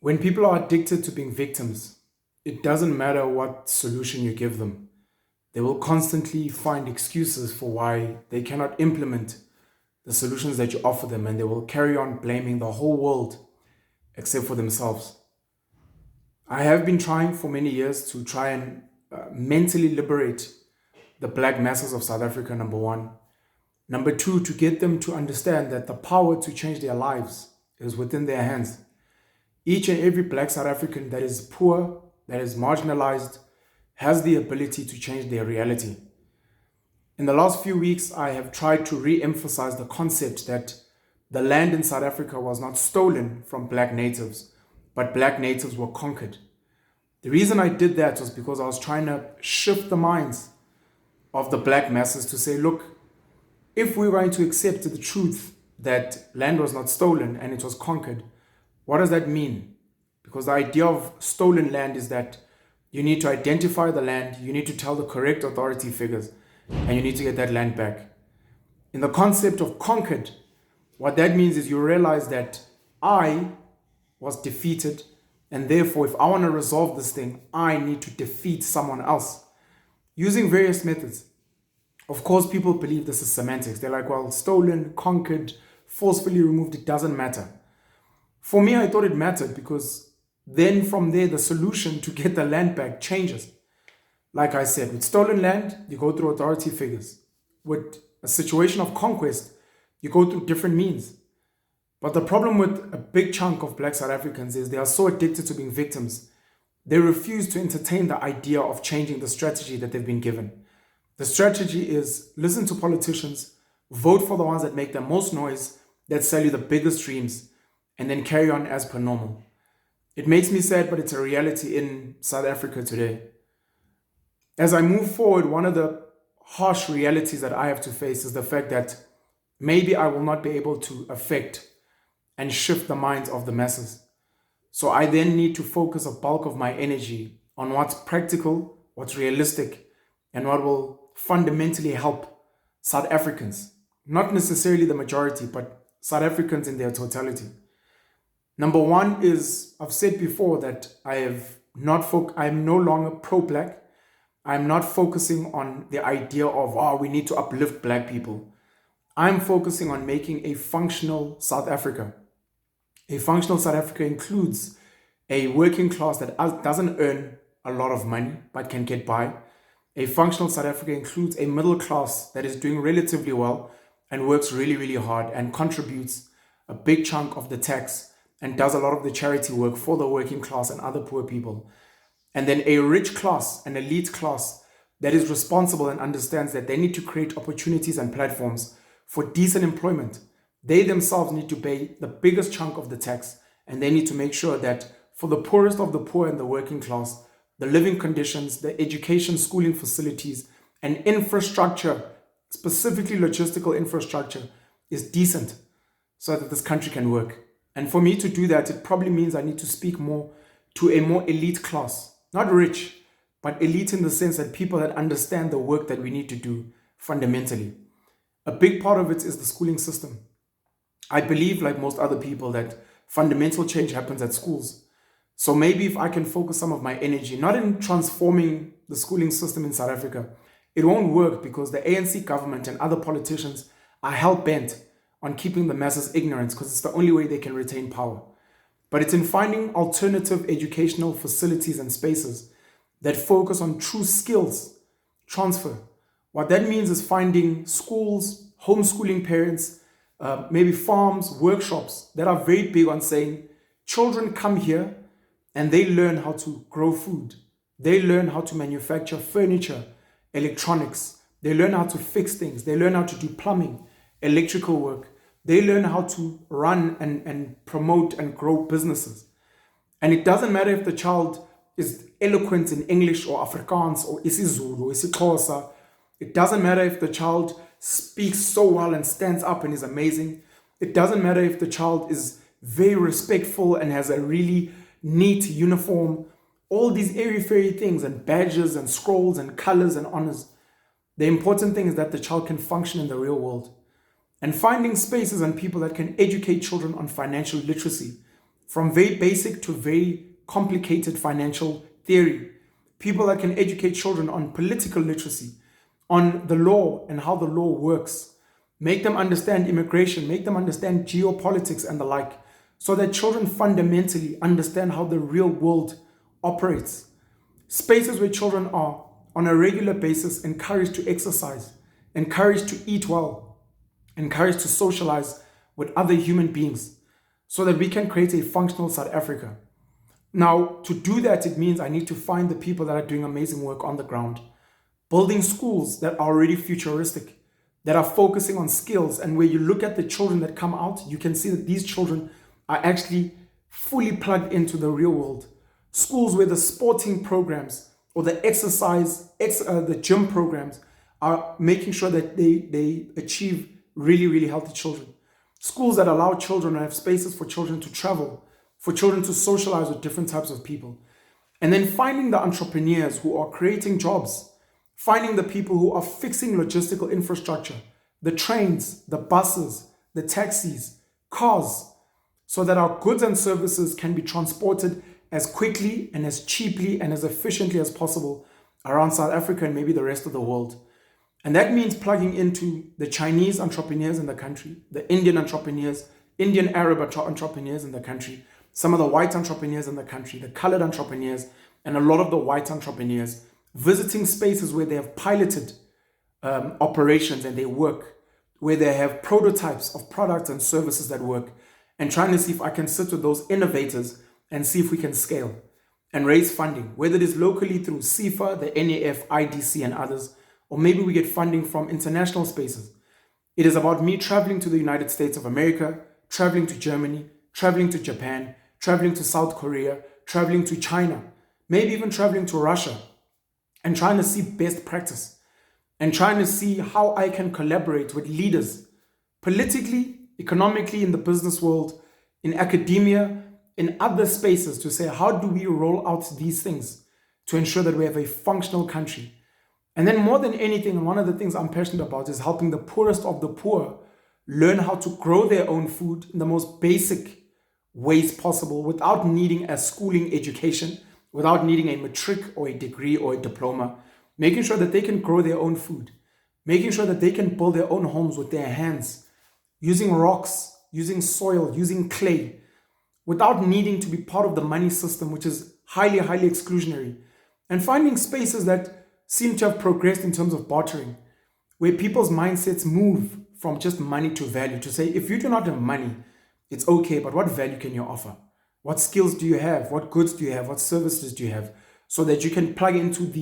When people are addicted to being victims, it doesn't matter what solution you give them. They will constantly find excuses for why they cannot implement the solutions that you offer them, and they will carry on blaming the whole world except for themselves. I have been trying for many years to try and mentally liberate the black masses of South Africa, number one. Number two, to get them to understand that the power to change their lives is within their hands. Each and every black South African that is poor, that is marginalized, has the ability to change their reality. In the last few weeks, I have tried to re emphasize the concept that the land in South Africa was not stolen from black natives, but black natives were conquered. The reason I did that was because I was trying to shift the minds of the black masses to say, look, if we're going to accept the truth that land was not stolen and it was conquered, what does that mean? Because the idea of stolen land is that you need to identify the land, you need to tell the correct authority figures, and you need to get that land back. In the concept of conquered, what that means is you realize that I was defeated, and therefore, if I want to resolve this thing, I need to defeat someone else using various methods. Of course, people believe this is semantics. They're like, well, stolen, conquered, forcefully removed, it doesn't matter. For me, I thought it mattered because then from there, the solution to get the land back changes. Like I said, with stolen land, you go through authority figures. With a situation of conquest, you go through different means. But the problem with a big chunk of black South Africans is they are so addicted to being victims, they refuse to entertain the idea of changing the strategy that they've been given. The strategy is listen to politicians, vote for the ones that make the most noise, that sell you the biggest dreams, and then carry on as per normal. It makes me sad, but it's a reality in South Africa today. As I move forward, one of the harsh realities that I have to face is the fact that maybe I will not be able to affect and shift the minds of the masses. So I then need to focus a bulk of my energy on what's practical, what's realistic, and what will fundamentally help South Africans. Not necessarily the majority, but South Africans in their totality. Number one is, I've said before that I'm no longer pro-black. I'm not focusing on the idea of, we need to uplift black people. I'm focusing on making a functional South Africa. A functional South Africa includes a working class that doesn't earn a lot of money but can get by. A functional South Africa includes a middle class that is doing relatively well and works really, really hard and contributes a big chunk of the tax and does a lot of the charity work for the working class and other poor people. And then a rich class, an elite class that is responsible and understands that they need to create opportunities and platforms for decent employment. They themselves need to pay the biggest chunk of the tax, and they need to make sure that for the poorest of the poor and the working class, the living conditions, the education, schooling facilities, and infrastructure, specifically logistical infrastructure, is decent so that this country can work. And for me to do that, it probably means I need to speak more to a more elite class, not rich, but elite in the sense that people that understand the work that we need to do fundamentally. A big part of it is the schooling system. I believe, like most other people, that fundamental change happens at schools. So maybe if I can focus some of my energy, not in transforming the schooling system in South Africa, it won't work because the ANC government and other politicians are hell-bent on keeping the masses ignorant because it's the only way they can retain power. But it's in finding alternative educational facilities and spaces that focus on true skills transfer. What that means is finding schools, homeschooling parents, maybe farms, workshops that are very big on saying children come here and they learn how to grow food. They learn how to manufacture furniture, electronics. They learn how to fix things. They learn how to do plumbing, electrical work. They learn how to run and promote and grow businesses. And it doesn't matter if the child is eloquent in English or Afrikaans or isiZulu or isiXhosa. It doesn't matter if the child speaks so well and stands up and is amazing. It doesn't matter if the child is very respectful and has a really neat uniform. All these airy-fairy things and badges and scrolls and colors and honors. The important thing is that the child can function in the real world. And finding spaces and people that can educate children on financial literacy, from very basic to very complicated financial theory. People that can educate children on political literacy, on the law and how the law works, make them understand immigration, make them understand geopolitics and the like, so that children fundamentally understand how the real world operates. Spaces where children are on a regular basis encouraged to exercise, encouraged to eat well, encouraged to socialize with other human beings, so that we can create a functional South Africa. Now, to do that, it means I need to find the people that are doing amazing work on the ground, building schools that are already futuristic, that are focusing on skills. And where you look at the children that come out, you can see that these children are actually fully plugged into the real world. Schools where the sporting programs or the the gym programs are making sure that they achieve really, really healthy children. Schools that allow children, and have spaces for children to travel, for children to socialize with different types of people. And then finding the entrepreneurs who are creating jobs, finding the people who are fixing logistical infrastructure, the trains, the buses, the taxis, cars, so that our goods and services can be transported as quickly and as cheaply and as efficiently as possible around South Africa and maybe the rest of the world. And that means plugging into the Chinese entrepreneurs in the country, the Indian entrepreneurs, Indian Arab entrepreneurs in the country, some of the white entrepreneurs in the country, the colored entrepreneurs, and a lot of the white entrepreneurs, visiting spaces where they have piloted operations and they work, where they have prototypes of products and services that work, and trying to see if I can sit with those innovators and see if we can scale and raise funding, whether it is locally through CIFA, the NAF, IDC, and others, or maybe we get funding from international spaces. It is about me traveling to the United States of America, traveling to Germany, traveling to Japan, traveling to South Korea, traveling to China, maybe even traveling to Russia, and trying to see best practice and trying to see how I can collaborate with leaders politically, economically, in the business world, in academia, in other spaces, to say, how do we roll out these things to ensure that we have a functional country? And then more than anything, and one of the things I'm passionate about, is helping the poorest of the poor learn how to grow their own food in the most basic ways possible without needing a schooling education, without needing a matric or a degree or a diploma, making sure that they can grow their own food, making sure that they can build their own homes with their hands, using rocks, using soil, using clay, without needing to be part of the money system, which is highly, highly exclusionary, and finding spaces that seem to have progressed in terms of bartering, where people's mindsets move from just money to value, to say, if you do not have money, it's okay, but what value can you offer? What skills do you have? What goods do you have? What services do you have? So that you can plug into the